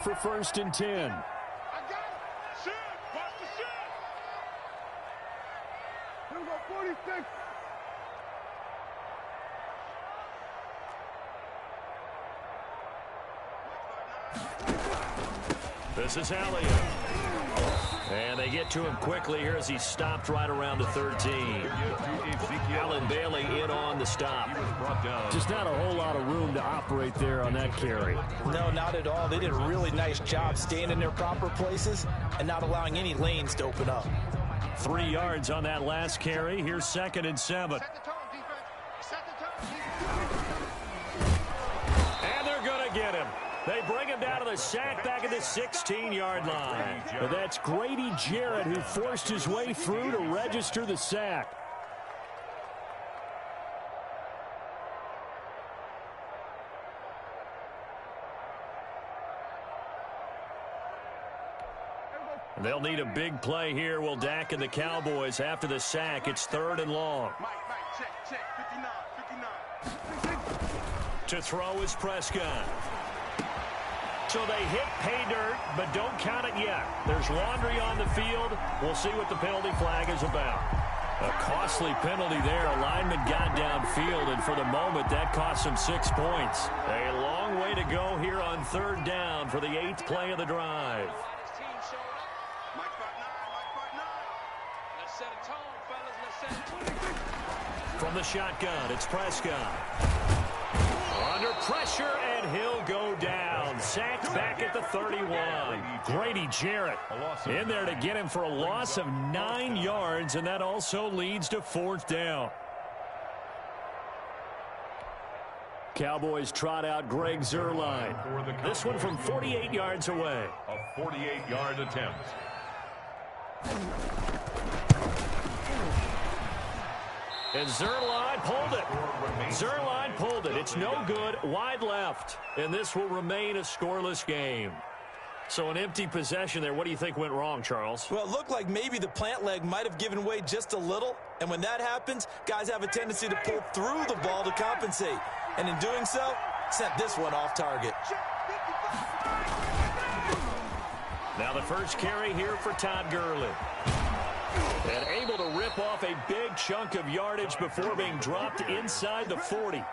For 1st and 10. I got it. Shit. Watch the shit. Here we go, 46. This is Elliott. And they get to him quickly here as he stopped right around the 13. Allen Bailey in on the stop. Just not a whole lot of room to operate there on that carry. No, not at all. They did a really nice job staying in their proper places and not allowing any lanes to open up. 3 yards on that last carry. Here's 2nd and 7. Set the tone, defense. Set the tone, defense. And they're going to get him. They bring him down to the sack back at the 16-yard line. But that's Grady Jarrett who forced his way through to register the sack. They'll need a big play here. Will Dak and the Cowboys after the sack. It's 3rd and long. Mike, check. 59. To throw is Prescott. So they hit pay dirt, but don't count it yet. There's laundry on the field. We'll see what the penalty flag is about. A costly penalty there. A lineman got downfield, and for the moment, that cost him 6 points. A long way to go here on 3rd down for the 8th play of the drive. Mike 5'9". Let's set a tone, fellas. Let's set it. From the shotgun, it's Prescott. Under pressure, and he'll go down. Sacked back at the 31. Grady Jarrett in there to get him for a loss of 9 yards, and that also leads to 4th down. Cowboys trot out Greg Zuerlein. This one from 48 yards away. A 48-yard attempt. And Zuerlein pulled it. Zuerlein pulled it. It's no good. Wide left. And this will remain a scoreless game. So an empty possession there. What do you think went wrong, Charles? Well, it looked like maybe the plant leg might have given way just a little. And when that happens, guys have a tendency to pull through the ball to compensate. And in doing so, sent this one off target. Now the first carry here for Todd Gurley. And able to rip off a big chunk of yardage before being dropped inside the 40.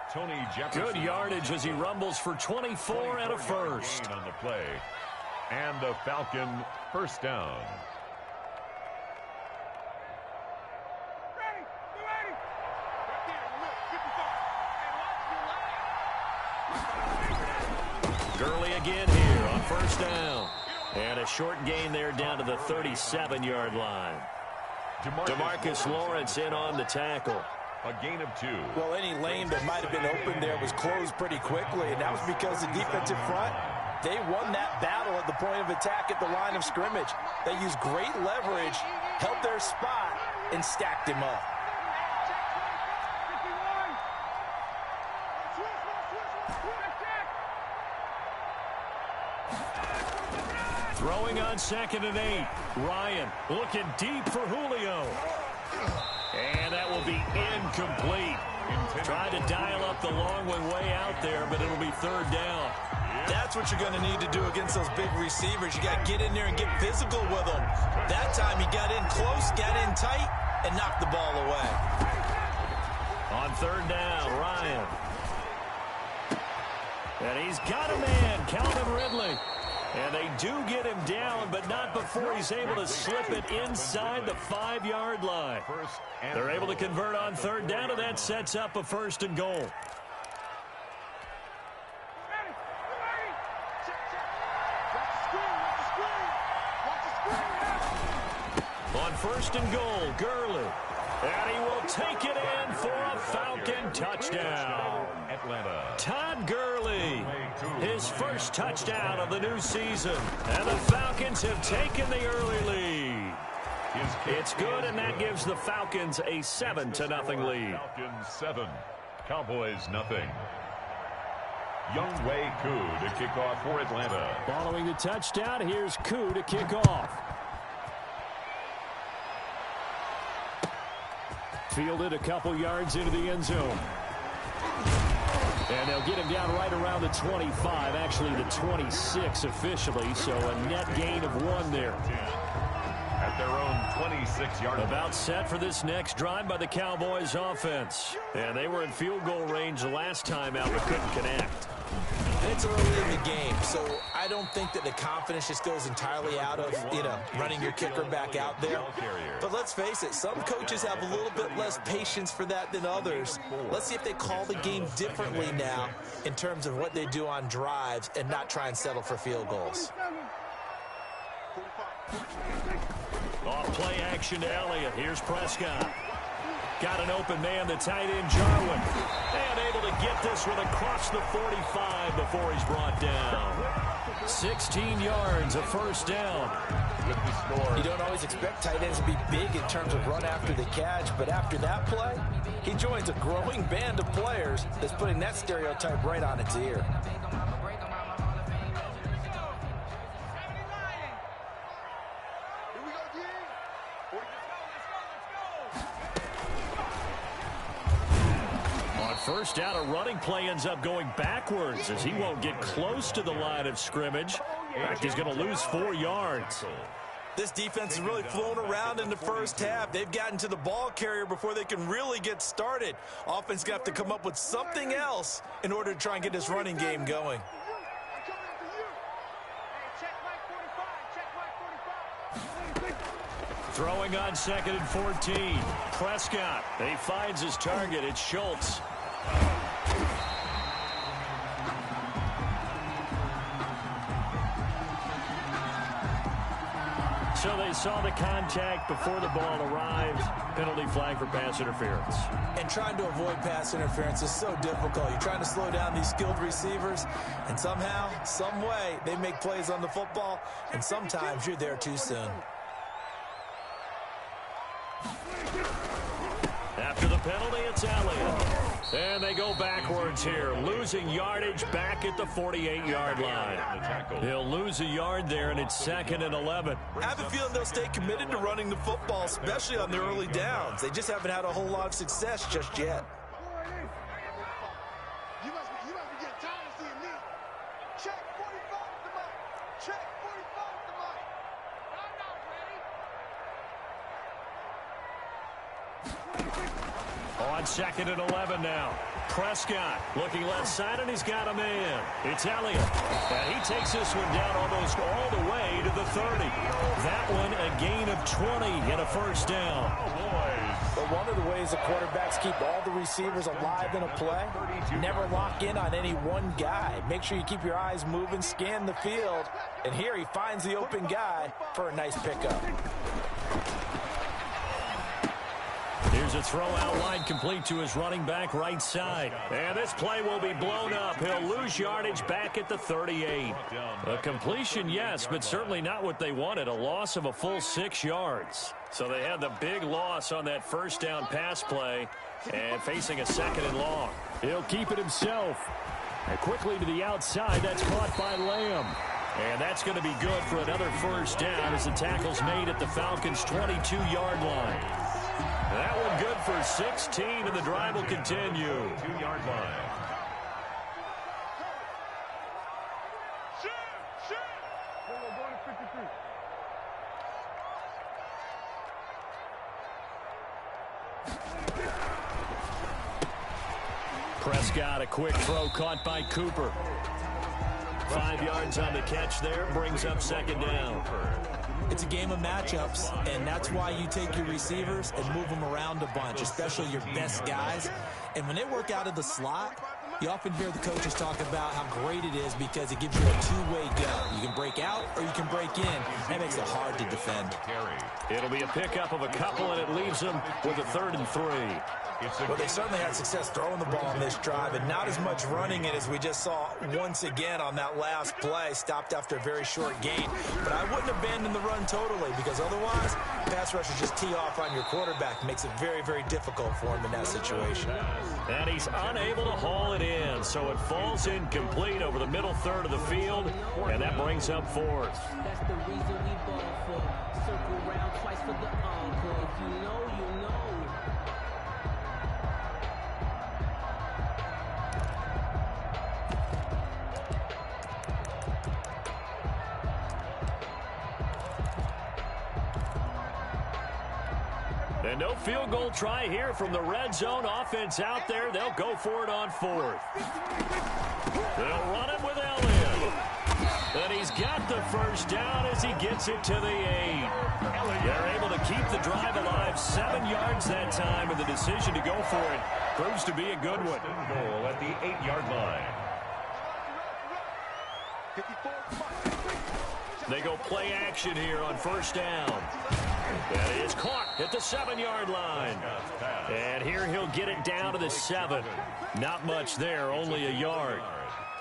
Good yardage as he rumbles for 24 and a first. On the play. And the Falcon 1st down. Gurley again here on 1st down. And a short gain there down to the 37-yard line. DeMarcus Lawrence in on the tackle. A gain of 2. Well, any lane that might have been open there was closed pretty quickly, and that was because the defensive front, they won that battle at the point of attack at the line of scrimmage. They used great leverage, held their spot, and stacked him up. Throwing on 2nd and 8. Ryan looking deep for Julio. And that will be incomplete. Tried to dial up the long one way out there, but it'll be 3rd down. That's what you're going to need to do against those big receivers. You got to get in there and get physical with them. That time he got in close, got in tight, and knocked the ball away. On 3rd down, Ryan. And he's got a man, Calvin Ridley. And they do get him down, but not before he's able to slip it inside the 5-yard line. They're able to convert on 3rd down, and that sets up a 1st and goal. On 1st and goal, Gurley. And he will take it in for a Falcon touchdown. Atlanta. Todd Gurley, his first touchdown of the new season. And the Falcons have taken the early lead. It's good, and that gives the Falcons a 7-0 lead. Falcons 7, Cowboys nothing. Younghoe Koo to kick off for Atlanta. Following the touchdown, here's Koo to kick off. Fielded a couple yards into the end zone. And they'll get him down right around the 25, actually the 26 officially, so a net gain of 1 there. At their own 26-yard line. About set for this next drive by the Cowboys offense. And they were in field goal range the last time out, but couldn't connect. It's early in the game, so I don't think that the confidence just goes entirely out of, running your kicker back out there. But let's face it, some coaches have a little bit less patience for that than others. Let's see if they call the game differently now in terms of what they do on drives and not try and settle for field goals. Off play action to Elliott. Here's Prescott. Got an open man, the tight end, Jarwin. And able to get this one across the 45 before he's brought down. 16 yards, a first down. You don't always expect tight ends to be big in terms of run after the catch, but after that play, he joins a growing band of players that's putting that stereotype right on its ear. First down, a running play ends up going backwards as he won't get close to the line of scrimmage. In fact, he's going to lose 4 yards. This defense has really flown around in the first half. They've gotten to the ball carrier before they can really get started. Offense going to have to come up with something else in order to try and get this running game going. Throwing on 2nd and 14. Prescott. He finds his target. It's Schultz. So they saw the contact before the ball arrived. Penalty flag for pass interference. And trying to avoid pass interference is so difficult. You're trying to slow down these skilled receivers, and somehow, some way, they make plays on the football, and sometimes you're there too soon. After the penalty, it's Elliott. And they go backwards here, losing yardage back at the 48-yard line. He'll lose a yard there, and it's 2nd and 11. I have a feeling they'll stay committed to running the football, especially on their early downs. They just haven't had a whole lot of success just yet. You must be getting tired of seeing me. Check 45 at the mic. Check 45 at the mic. I'm not ready. On 2nd and 11 now. Prescott looking left side, and he's got a man. It's Elliott. And he takes this one down almost all the way to the 30. That one a gain of 20 and a first down. But one of the ways the quarterbacks keep all the receivers alive in a play, never lock in on any one guy. Make sure you keep your eyes moving, scan the field. And here he finds the open guy for a nice pickup. Here's a throw out wide, complete to his running back right side. And this play will be blown up. He'll lose yardage back at the 38. A completion, yes, but certainly not what they wanted. A loss of a full 6 yards. So they had the big loss on that first down pass play and facing a 2nd and long. He'll keep it himself. And quickly to the outside, that's caught by Lamb. And that's going to be good for another first down as the tackle's made at the Falcons' 22-yard line. That one good for 16, and the drive will continue. 2-yard line. Prescott, a quick throw caught by Cooper. 5 yards on the catch there, brings up 2nd down. It's a game of matchups, and that's why you take your receivers and move them around a bunch, especially your best guys. And when they work out of the slot, you often hear the coaches talk about how great it is because it gives you a two-way go. You can break out or you can break in. That makes it hard to defend. It'll be a pickup of a couple, and it leaves them with a 3rd and 3. Well, they certainly had success throwing the ball on this drive, and not as much running it as we just saw once again on that last play. Stopped after a very short gain. But I wouldn't abandon the run totally, because otherwise, pass rushers just tee off on your quarterback. Makes it very, very difficult for him in that situation. And he's unable to haul it in, so it falls incomplete over the middle 3rd of the field, and that brings up 4th. That's the reason we ball for. Circle round twice for the encore. If you know, you know. And no field goal try here from the red zone. Offense out there. They'll go for it on 4th. They'll run it with Elliott. And he's got the first down as he gets it to the 8. They're able to keep the drive alive. 7 yards that time, and the decision to go for it proves to be a good one. Goal at the 8-yard line. They go play action here on first down. That is caught at the 7-yard line. And here he'll get it down to the 7. Not much there, only a yard.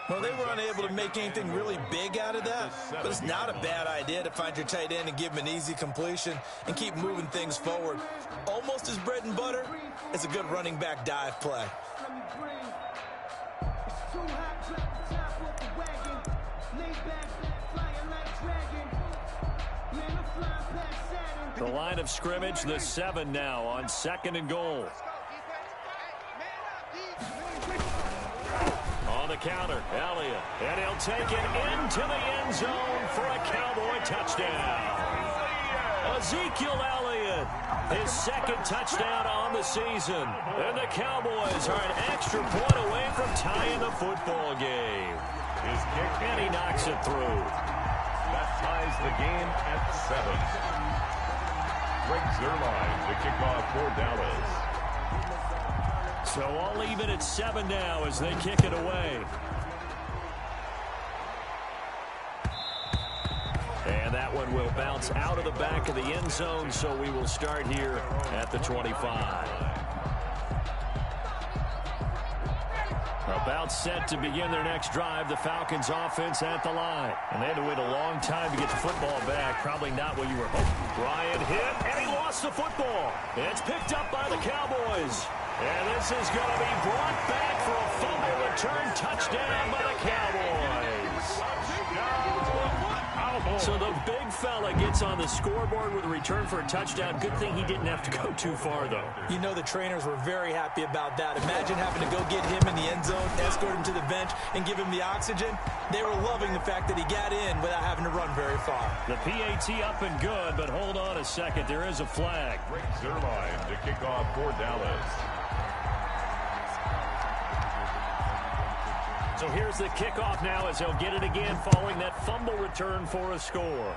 Well, they were unable to make anything really big out of that, but it's not a bad idea to find your tight end and give him an easy completion and keep moving things forward. Almost as bread and butter, it's a good running back dive play. The line of scrimmage, the 7 now on 2nd and goal. On the counter, Elliott, and he'll take it into the end zone for a Cowboy touchdown. Ezekiel Elliott, his 2nd touchdown on the season. And the Cowboys are an extra point away from tying the football game. His kick, and he knocks it through. That ties the game at 7. Greg Zuerlein, the kickoff for Dallas. So all even at 7 now as they kick it away. And that one will bounce out of the back of the end zone, so we will start here at the 25. About set to begin their next drive, the Falcons offense at the line. And they had to wait a long time to get the football back. Probably not what you were hoping. Bryant hit, and he lost the football. It's picked up by the Cowboys. And this is going to be brought back for a fumble return touchdown by the Cowboys. So the big fella gets on the scoreboard with a return for a touchdown. Good thing he didn't have to go too far, though. You know the trainers were very happy about that. Imagine having to go get him in the end zone, escort him to the bench, and give him the oxygen. They were loving the fact that he got in without having to run very far. The PAT up and good, but hold on a second. There is a flag. Greg Zuerlein to kick off for Dallas. So here's the kickoff now as he'll get it again following that fumble return for a score.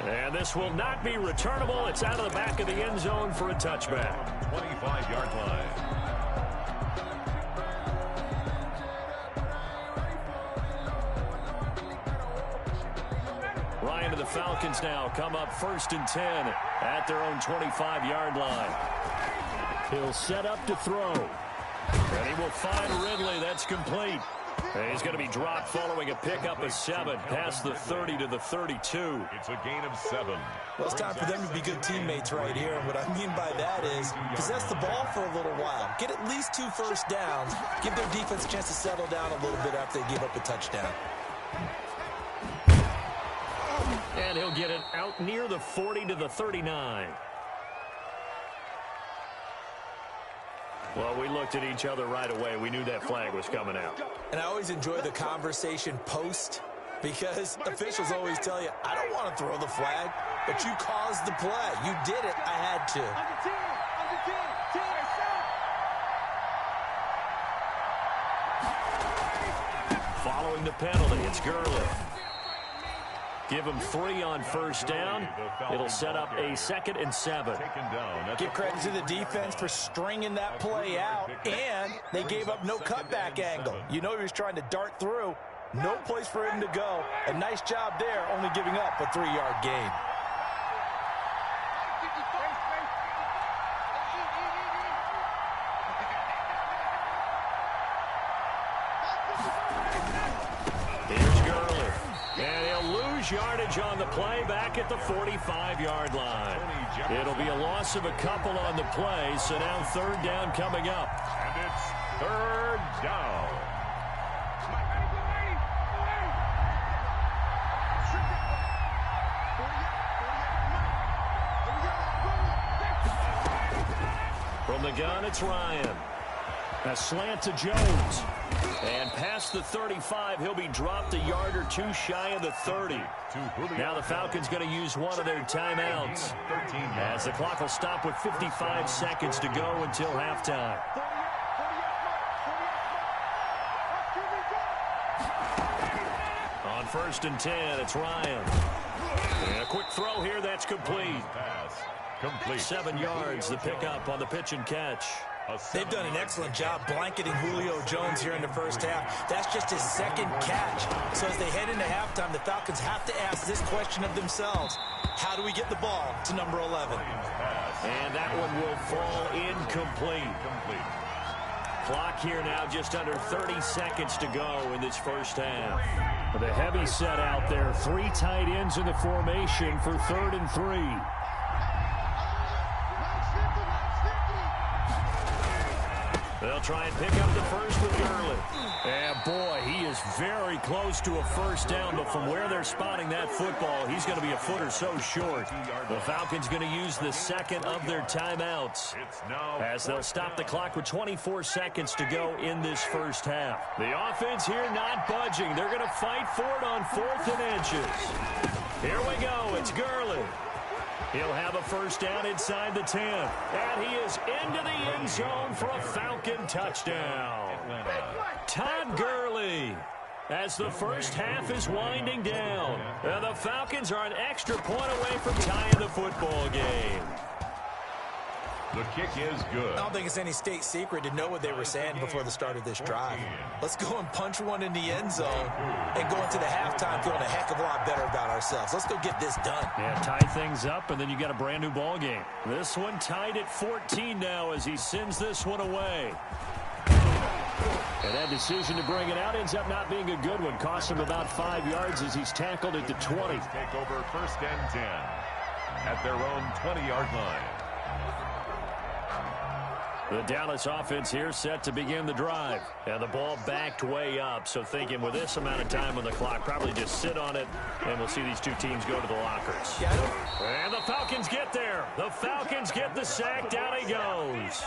And this will not be returnable. It's out of the back of the end zone for a touchback. 25-yard line. Ryan and the Falcons now come up 1st and 10 at their own 25-yard line. He'll set up to throw. And he will find Ridley. That's complete. And he's going to be dropped following a pickup of 7 past the 30 to the 32. It's a gain of 7. Well, it's time for them to be good teammates right here. And what I mean by that is possess the ball for a little while. Get at least 2 first downs. Give their defense a chance to settle down a little bit after they give up a touchdown. And he'll get it out near the 40 to the 39. Well, we looked at each other right away. We knew that flag was coming out. And I always enjoy the conversation post because officials always tell you, I don't want to throw the flag, but you caused the play. You did it. I had to. Following the penalty, it's Gurley. Give him 3 on first down. It'll set up a 2nd and 7. Give credit to the defense for stringing that play out, and they gave up no cutback angle. You know he was trying to dart through. No place for him to go. A nice job there, only giving up a 3-yard gain. Yardage on the play back at the 45-yard line. It'll be a loss of a couple on the play, so now 3rd down coming up. And it's 3rd down. From the gun, it's Ryan. A slant to Jones. And past the 35, he'll be dropped a yard or two shy of the 30. Now the Falcons going to use one of their timeouts, as the clock will stop with 55 seconds to go until halftime. On 1st and 10, it's Ryan. And a quick throw here, that's complete. 7 yards, the pickup on the pitch and catch. They've done an excellent job blanketing Julio Jones here in the first half. That's just his second catch. So as they head into halftime, the Falcons have to ask this question of themselves. How do we get the ball to number 11? And that one will fall incomplete. Clock here now just under 30 seconds to go in this first half. The heavy set out there. 3 tight ends in the formation for 3rd and 3. They'll try and pick up the first with Gurley. And boy, he is very close to a first down, but from where they're spotting that football, he's going to be a foot or so short. The Falcons going to use the second of their timeouts, as they'll stop the clock with 24 seconds to go in this first half. The offense here not budging. They're going to fight for it on 4th and inches. Here we go. It's Gurley. He'll have a first down inside the 10. And he is into the end zone for a Falcon touchdown. Todd Gurley, as the first half is winding down. And the Falcons are an extra point away from tying the football game. The kick is good. I don't think it's any state secret to know what they were saying before the start of this drive. Let's go and punch one in the end zone and go into the halftime feeling a heck of a lot better about ourselves. Let's go get this done. Yeah, tie things up, and then you got a brand new ball game. This one tied at 14 now as he sends this one away. And that decision to bring it out ends up not being a good one. Cost him about 5 yards as he's tackled at the 20. Take over 1st and 10 at their own 20-yard line. The Dallas offense here set to begin the drive. And the ball backed way up. So thinking with this amount of time on the clock, probably just sit on it, and we'll see these two teams go to the lockers. And the Falcons get there. The Falcons get the sack. Down he goes.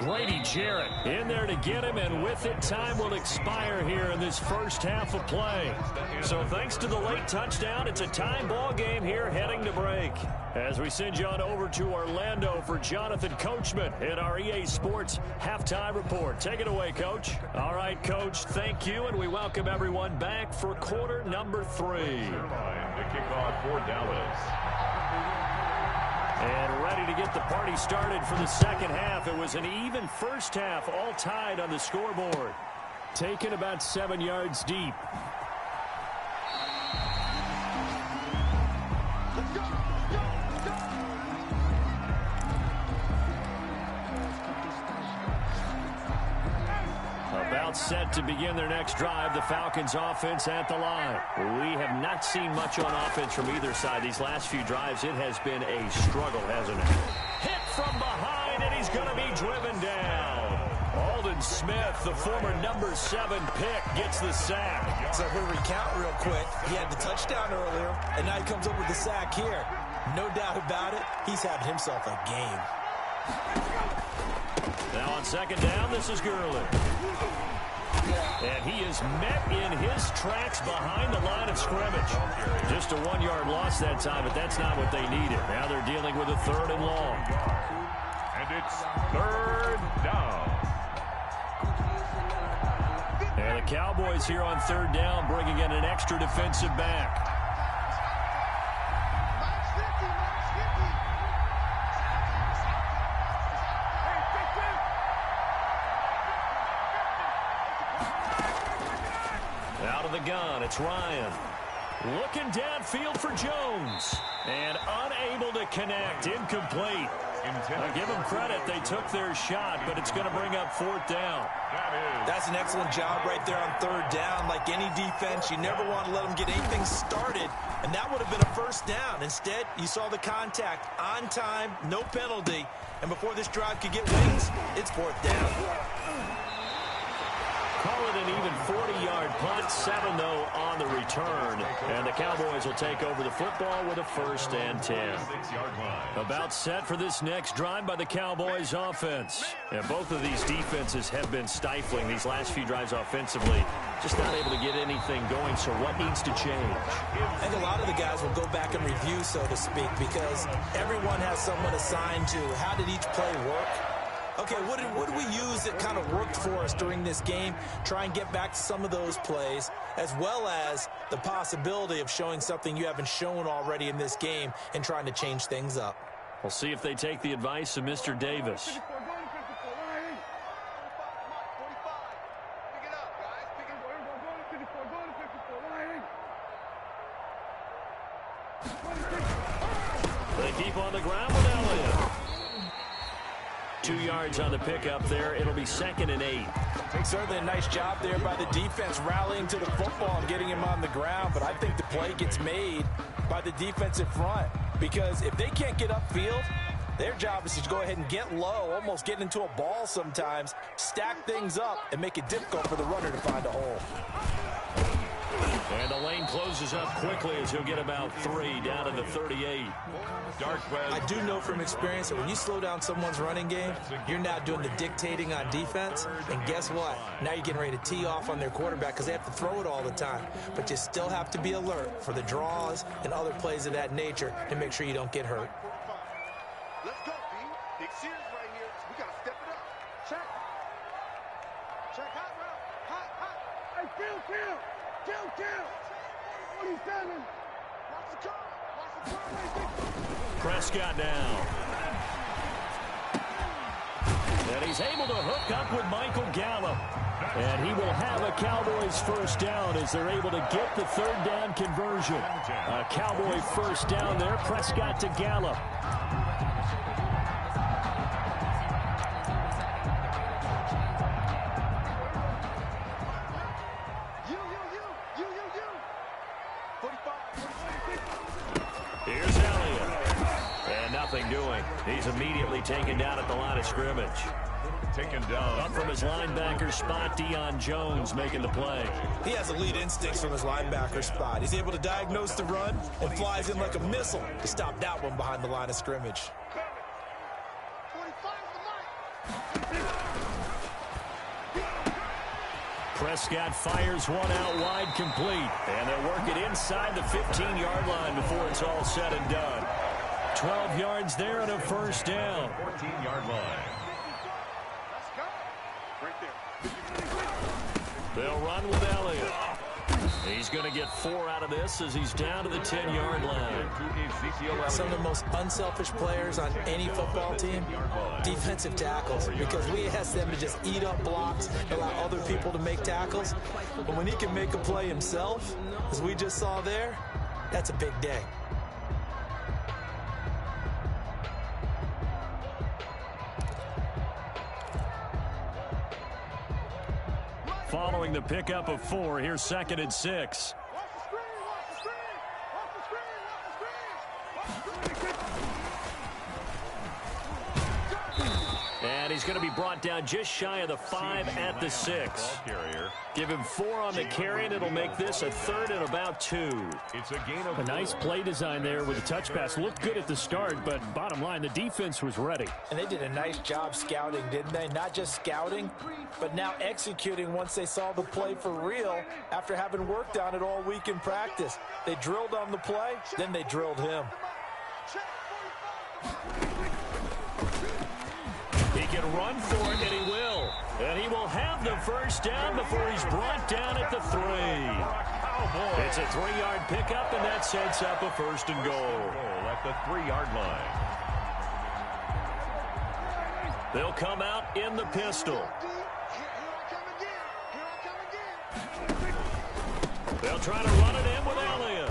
Grady Jarrett in there to get him, and with it, time will expire here in this first half of play. So thanks to the late touchdown, it's a time ball game here heading to break. As we send you on over to Orlando for Jonathan Coachman in our EA Sports Halftime Report. Take it away, Coach. All right, Coach, thank you, and we welcome everyone back for quarter number 3. The kickoff for Dallas. And ready to get the party started for the second half. It was an even first half, all tied on the scoreboard. Taken about 7 yards deep. About set to begin their next drive, the Falcons offense at the line. We have not seen much on offense from either side. These last few drives, it has been a struggle, hasn't it? Hit from behind, and he's going to be driven down. Alden Smith, the former number 7 pick, gets the sack. So if we recount real quick, he had the touchdown earlier, and now he comes up with the sack here. No doubt about it, he's having himself a game. Now on second down, this is Gurley. And he is met in his tracks behind the line of scrimmage. Just a 1-yard loss that time, but that's not what they needed. Now they're dealing with a 3rd and long. And it's 3rd down. And the Cowboys here on 3rd down, bringing in an extra defensive back. Out of the gun, it's Ryan. Looking downfield for Jones. And unable to connect, incomplete. I'll give them credit, they took their shot, but it's going to bring up 4th down. That's an excellent job right there on 3rd down. Like any defense, you never want to let them get anything started, and that would have been a first down. Instead, you saw the contact on time, no penalty, and before this drive could get wings, it's 4th down. Call it an even 40-yard punt. 7, though, on the return. And the Cowboys will take over the football with a 1st and 10. About set for this next drive by the Cowboys offense. And both of these defenses have been stifling these last few drives offensively. Just not able to get anything going, so what needs to change? I think a lot of the guys will go back and review, so to speak, because everyone has someone assigned to how did each play work. Okay, what did we use that kind of worked for us during this game? Try and get back to some of those plays, as well as the possibility of showing something you haven't shown already in this game and trying to change things up. We'll see if they take the advice of Mr. Davis. They keep on the ground with Elliott. 2 yards on the pickup there. It'll be 2nd and 8. Certainly a nice job there by the defense rallying to the football and getting him on the ground. But I think the play gets made by the defensive front, because if they can't get upfield, their job is to go ahead and get low, almost get into a ball sometimes, stack things up, and make it difficult for the runner to find a hole. And the lane closes up quickly as he'll get about 3 down to the 38. I do know from experience that when you slow down someone's running game, you're now doing the dictating on defense. And guess what? Now you're getting ready to tee off on their quarterback because they have to throw it all the time. But you still have to be alert for the draws and other plays of that nature to make sure you don't get hurt. Let's go, B. Big series right here. We got to step it up. Check. Check hot route. Hot. Hey, kill. 47. Watch the car. Prescott now. And he's able to hook up with Michael Gallup. And he will have a Cowboys 1st down as they're able to get the 3rd down conversion. A Cowboy 1st down there. Prescott to Gallup. Here's Elliott. And nothing doing. He's immediately taken down at the line of scrimmage. Taken down. Up from his linebacker spot, Deion Jones making the play. He has elite instincts from his linebacker spot. He's able to diagnose the run and flies in like a missile to stop that one behind the line of scrimmage. Prescott fires one out wide, complete. And they'll work it inside the 15-yard line before it's all said and done. 12 yards there and a 1st down. 14-yard line. They'll run with Elliott. He's going to get 4 out of this as he's down to the 10-yard line. Some of the most unselfish players on any football team, defensive tackles, because we ask them to just eat up blocks, allow other people to make tackles. But when he can make a play himself, as we just saw there, that's a big day. Following the pickup of 4, here's 2nd and 6. And he's going to be brought down just shy of the 5 at the 6. Give him 4 on the carry, and it'll make this a 3rd and about 2. It's a gain of a nice play design there with the touch pass. Looked good at the start, but bottom line, the defense was ready. And they did a nice job scouting, didn't they? Not just scouting, but now executing once they saw the play for real after having worked on it all week in practice. They drilled on the play, then they drilled him. He can run for it, and he will. And he will have the 1st down before he's brought down at the 3. It's a 3-yard pickup, and that sets up a 1st and goal. At the 3-yard line. They'll come out in the pistol. They'll try to run it in with Elliott.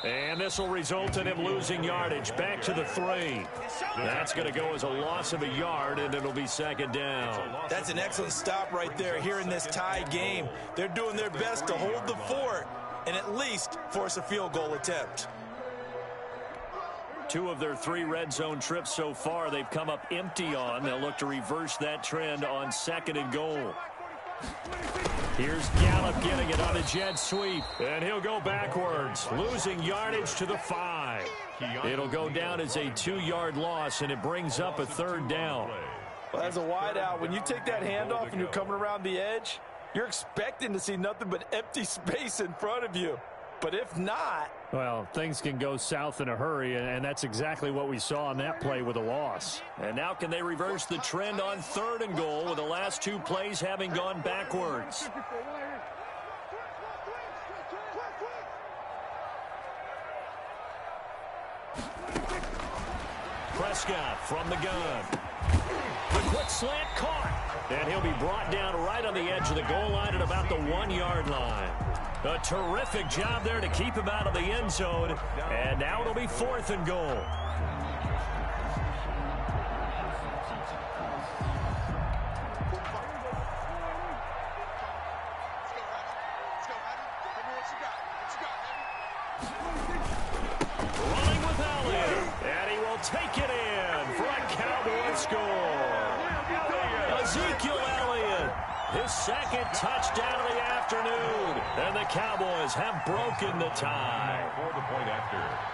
And this will result in him losing yardage. Back to the 3. That's going to go as a loss of a yard, and it'll be 2nd down. That's an excellent stop right there here in this tie game. They're doing their best to hold the fort and at least force a field goal attempt. 2 of their 3 red zone trips so far they've come up empty on. They'll look to reverse that trend on 2nd and goal. Here's Gallup getting it on a jet sweep. And he'll go backwards, losing yardage to the 5. It'll go down as a 2-yard loss, and it brings up a 3rd down. Well, as a wideout, when you take that handoff and you're coming around the edge, you're expecting to see nothing but empty space in front of you. But if not... Well, things can go south in a hurry, and that's exactly what we saw on that play with a loss. And now can they reverse the trend on 3rd and goal with the last 2 plays having gone backwards? Prescott from the gun. The quick slant caught. And he'll be brought down right on the edge of the goal line at about the 1-yard line. A terrific job there to keep him out of the end zone. And now it'll be 4th and goal. Running with Elliott. And he will take it in for a Cowboy score. Ezekiel Elliott, his 2nd touchdown of the afternoon. And the Cowboys have broken the tie.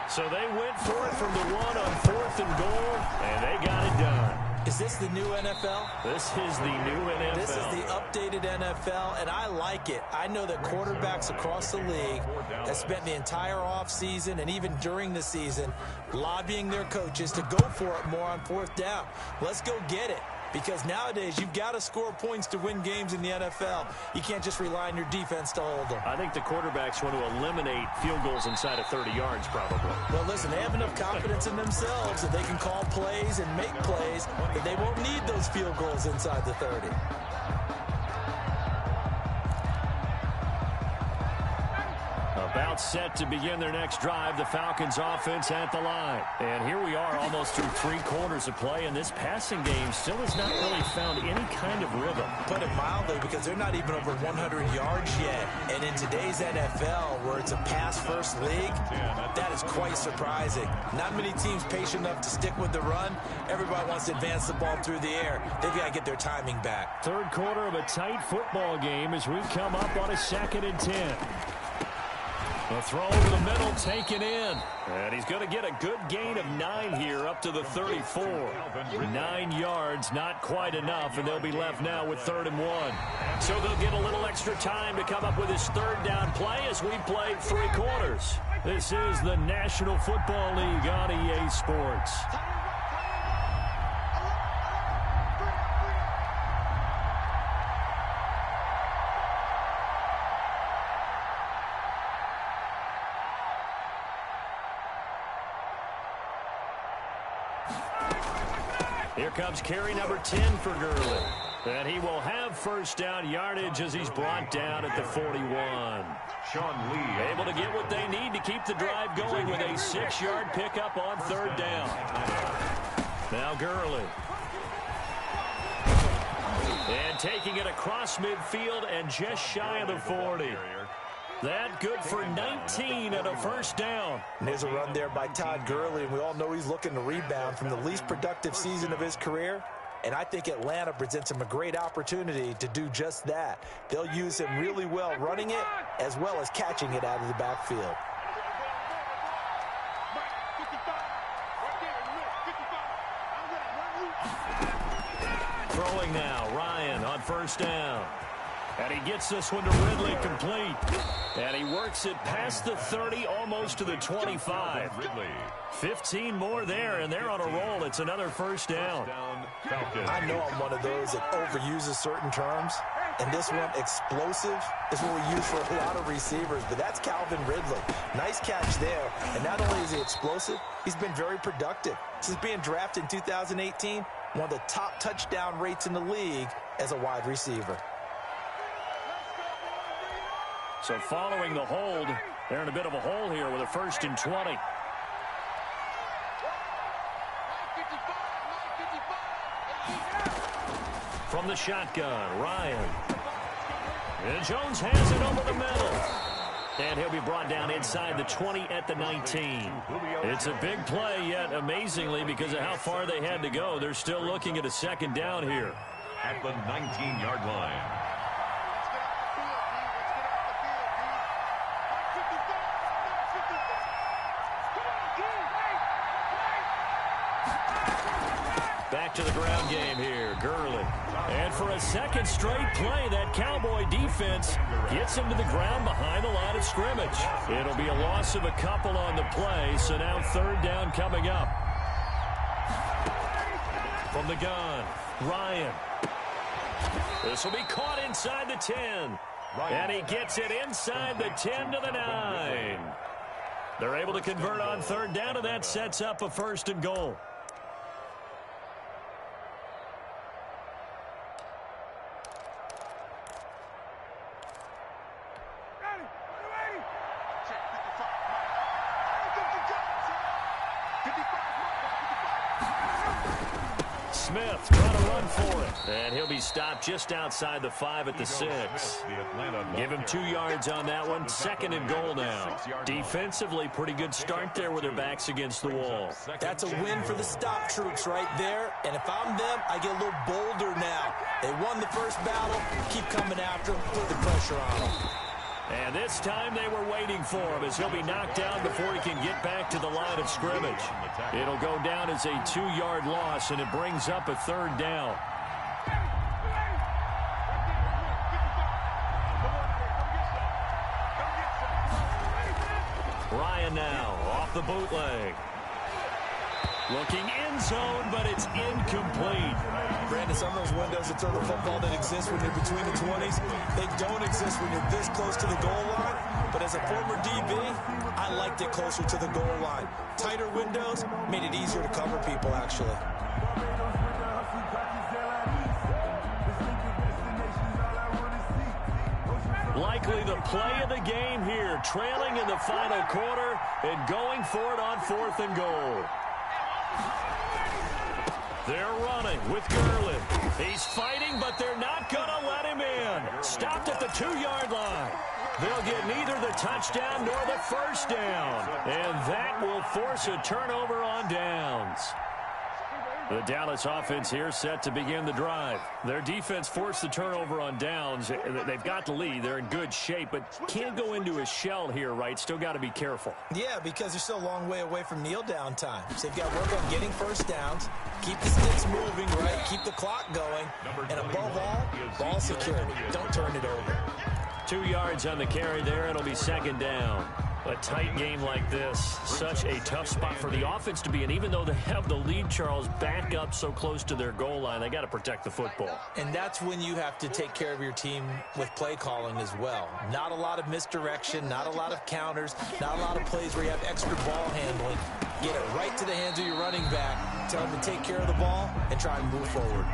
So they went for it from the 1 on 4th and goal, and they got it done. Is this the new NFL? This is the new NFL. This is the updated NFL, and I like it. I know that quarterbacks across the league have spent the entire offseason and even during the season lobbying their coaches to go for it more on 4th down. Let's go get it. Because nowadays, you've got to score points to win games in the NFL. You can't just rely on your defense to hold them. I think the quarterbacks want to eliminate field goals inside of 30 yards, probably. Well, listen, they have enough confidence in themselves that they can call plays and make plays that they won't need those field goals inside the 30. About set to begin their next drive, the Falcons offense at the line. And here we are almost through 3 quarters of play, and this passing game still has not really found any kind of rhythm. Put it mildly, because they're not even over 100 yards yet. And in today's NFL, where it's a pass-first league, that is quite surprising. Not many teams patient enough to stick with the run. Everybody wants to advance the ball through the air. They've got to get their timing back. 3rd quarter of a tight football game as we come up on a 2nd and 10. The throw over the middle taken in. And he's going to get a good gain of 9 here up to the 34. 9 yards, not quite enough, and they'll be left now with 3rd and 1. So they'll get a little extra time to come up with his 3rd down play as we played 3 quarters. This is the National Football League on EA Sports. Here comes carry number 10 for Gurley. And he will have 1st down yardage as he's brought down at the 41. Sean Lee able to get what they need to keep the drive going with a 6-yard pickup on 3rd down. Now Gurley. And taking it across midfield and just shy of the 40. That good for 19 and a 1st down. And there's a run there by Todd Gurley, and we all know he's looking to rebound from the least productive season of his career. And I think Atlanta presents him a great opportunity to do just that. They'll use him really well running it as well as catching it out of the backfield. Throwing now, Ryan on 1st down. And he gets this one to Ridley complete. And he works it past the 30, almost to the 25. 15 more there, and they're on a roll. It's another 1st down. I know I'm one of those that overuses certain terms. And this one, explosive, is what we use for a lot of receivers. But that's Calvin Ridley. Nice catch there. And not only is he explosive, he's been very productive. Since being drafted in 2018, one of the top touchdown rates in the league as a wide receiver. So following the hold, they're in a bit of a hole here with a 1st and 20. From the shotgun, Ryan. And Jones has it over the middle. And he'll be brought down inside the 20 at the 19. It's a big play, yet amazingly, because of how far they had to go, they're still looking at a 2nd down here. At the 19-yard line. to the ground game here. Gurley. And for a second straight play, that Cowboy defense gets him to the ground behind the line of scrimmage. It'll be a loss of a couple on the play, so now third down coming up. From the gun, Ryan. This will be caught inside the 10. And he gets it inside the 10 to the 9. They're able to convert on third down, and that sets up a 1st and goal. Smith trying to run for it. And he'll be stopped just outside the 5 at the 6. Give him 2 yards on that one. 2nd and goal now. Defensively, pretty good start there with their backs against the wall. That's a win for the stop troops right there. And if I'm them, I get a little bolder now. They won the first battle. Keep coming after them. Put the pressure on them. And this time they were waiting for him as he'll be knocked down before he can get back to the line of scrimmage. It'll go down as a 2-yard loss, and it brings up a 3rd down. Ryan now off the bootleg. Looking end zone, but it's incomplete. Brandon, some of those windows that throw the football that exist when you're between the 20s, they don't exist when you're this close to the goal line. But as a former DB, I liked it closer to the goal line. Tighter windows made it easier to cover people, actually. Likely the play of the game here, trailing in the final quarter and going for it on 4th and goal. They're running with Gurley. He's fighting, but they're not going to let him in. Stopped at the 2-yard line. They'll get neither the touchdown nor the 1st down. And that will force a turnover on downs. The Dallas offense here set to begin the drive. Their defense forced the turnover on downs. They've got the lead. They're in good shape, but can't go into a shell here, right? Still got to be careful. Yeah, because they're still a long way away from kneel down time. So they've got to work on getting first downs, keep the sticks moving, right? Keep the clock going. And above all, ball security. Don't turn it over. 2 yards on the carry there. It'll be 2nd down. A tight game like this, such a tough spot for the offense to be in. Even though they have the lead, Charles, back up so close to their goal line, they got to protect the football. And that's when you have to take care of your team with play calling as well. Not a lot of misdirection, not a lot of counters, not a lot of plays where you have extra ball handling. Get it right to the hands of your running back. Tell them to take care of the ball and try and move forward.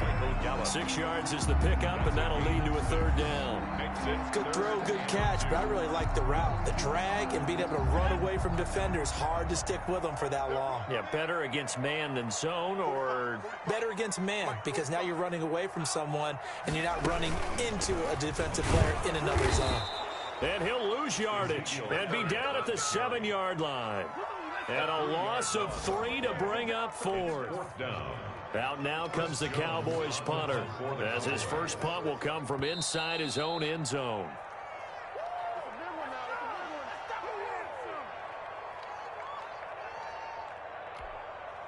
6 yards is the pickup, and that'll lead to a 3rd down. Good throw, good catch, but I really like the route. The drag and being able to run away from defenders, hard to stick with them for that long. Yeah, better against man than zone, or? Better against man, because now you're running away from someone and you're not running into a defensive player in another zone. And he'll lose yardage and be down at the 7-yard line. And a loss of 3 to bring up 4th. Out now comes the Cowboys punter, as his first punt will come from inside his own end zone.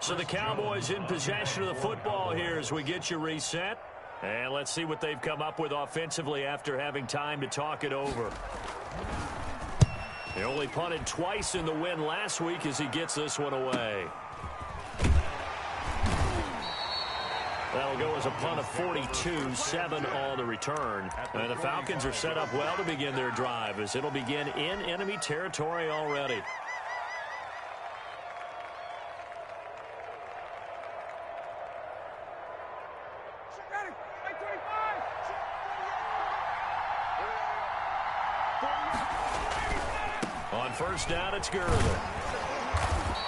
So the Cowboys in possession of the football here as we get you reset. And let's see what they've come up with offensively after having time to talk it over. He only punted twice in the win last week as he gets this one away. That'll go as a punt of 42, 7 on the return. And the Falcons are set up well to begin their drive as it'll begin in enemy territory already. On first down, it's Gurley.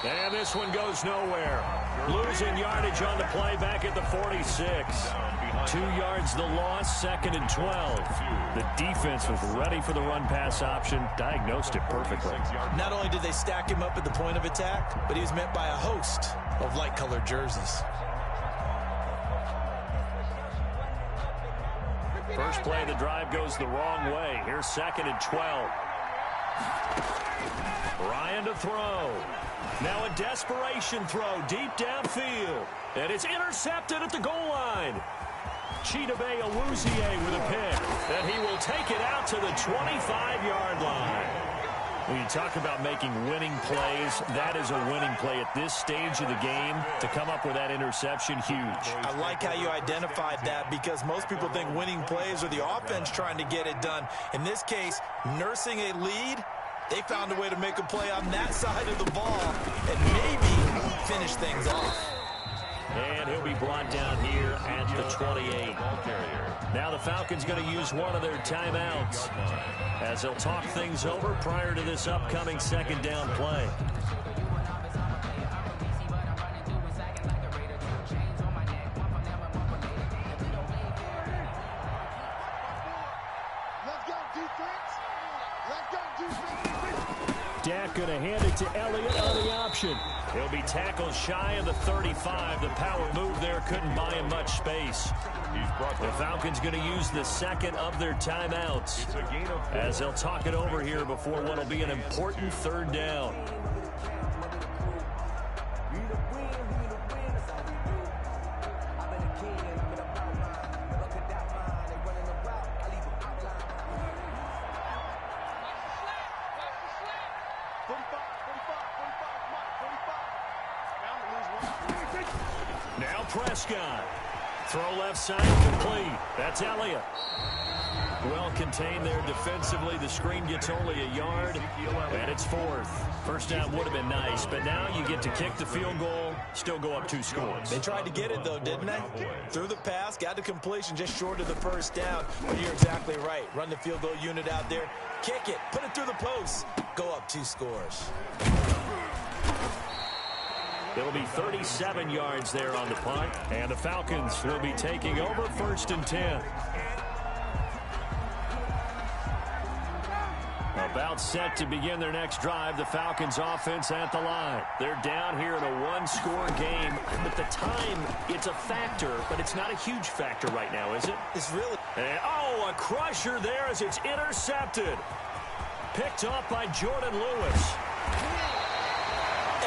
And this one goes nowhere. Losing yardage on the play back at the 46. 2 yards the loss, 2nd and 12. The defense was ready for the run-pass option, diagnosed it perfectly. Not only did they stack him up at the point of attack, but he was met by a host of light-colored jerseys. First play of the drive goes the wrong way. Here's 2nd and 12. Ryan to throw. Now a desperation throw deep downfield. And it's intercepted at the goal line. Chidobe Awuzie with a pick. And he will take it out to the 25-yard line. When you talk about making winning plays, that is a winning play at this stage of the game. To come up with that interception, huge. I like how you identified that, because most people think winning plays are the offense trying to get it done. In this case, nursing a lead, they found a way to make a play on that side of the ball and maybe finish things off. And he'll be brought down here at the 28. Now the Falcons going to use one of their timeouts as they'll talk things over prior to this upcoming second down play. Let's go, defense. Let's go, defense. Dak going to hand it to Elliott on the option. He'll be tackled shy of the 35. The power move there couldn't buy him much space. The Falcons going to use the second of their timeouts as they'll talk it over here before what will be an important third down. Now Prescott. Throw left side complete. That's Elliott. Well contained there defensively. The screen gets only a yard, and it's fourth. First down would have been nice, but now you get to kick the field goal, still go up 2 scores. They tried to get it, though, didn't they? Through the pass, got the completion just short of the first down. But you're exactly right. Run the field goal unit out there, kick it, put it through the post, go up 2 scores. It'll be 37 yards there on the punt, and the Falcons will be taking over 1st and 10. About set to begin their next drive, the Falcons offense at the line. They're down here in a 1-score game. But the time, it's a factor, but it's not a huge factor right now, is it? It's really... And, oh, a crusher there as it's intercepted. Picked off by Jordan Lewis.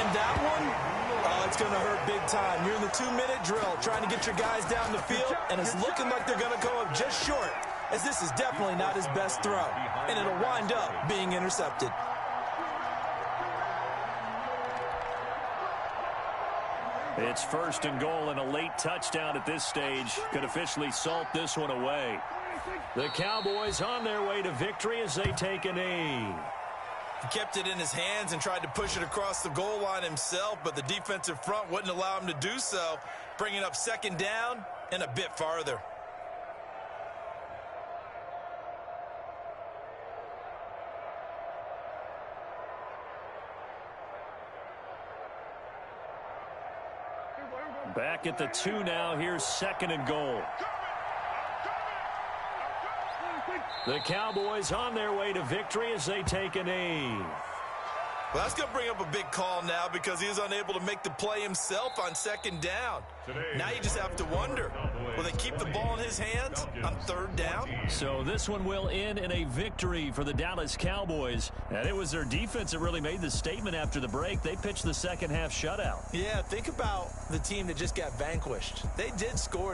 And that one... Oh, it's going to hurt big time. You're in the 2-minute drill trying to get your guys down the field, and it's looking like they're going to come up just short, as this is definitely not his best throw, and it'll wind up being intercepted. It's 1st and goal, and a late touchdown at this stage could officially salt this one away. The Cowboys on their way to victory as they take a knee. He kept it in his hands and tried to push it across the goal line himself, but the defensive front wouldn't allow him to do so, bringing up 2nd down and a bit farther. Back at the 2 now. Here's 2nd and goal. The Cowboys on their way to victory as they take a knee. Well, that's going to bring up a big call now because he was unable to make the play himself on 2nd down. Now you just have to wonder, will they keep the ball in his hands on 3rd down? So this one will end in a victory for the Dallas Cowboys. And it was their defense that really made the statement after the break. They pitched the second half shutout. Yeah, think about the team that just got vanquished. They did score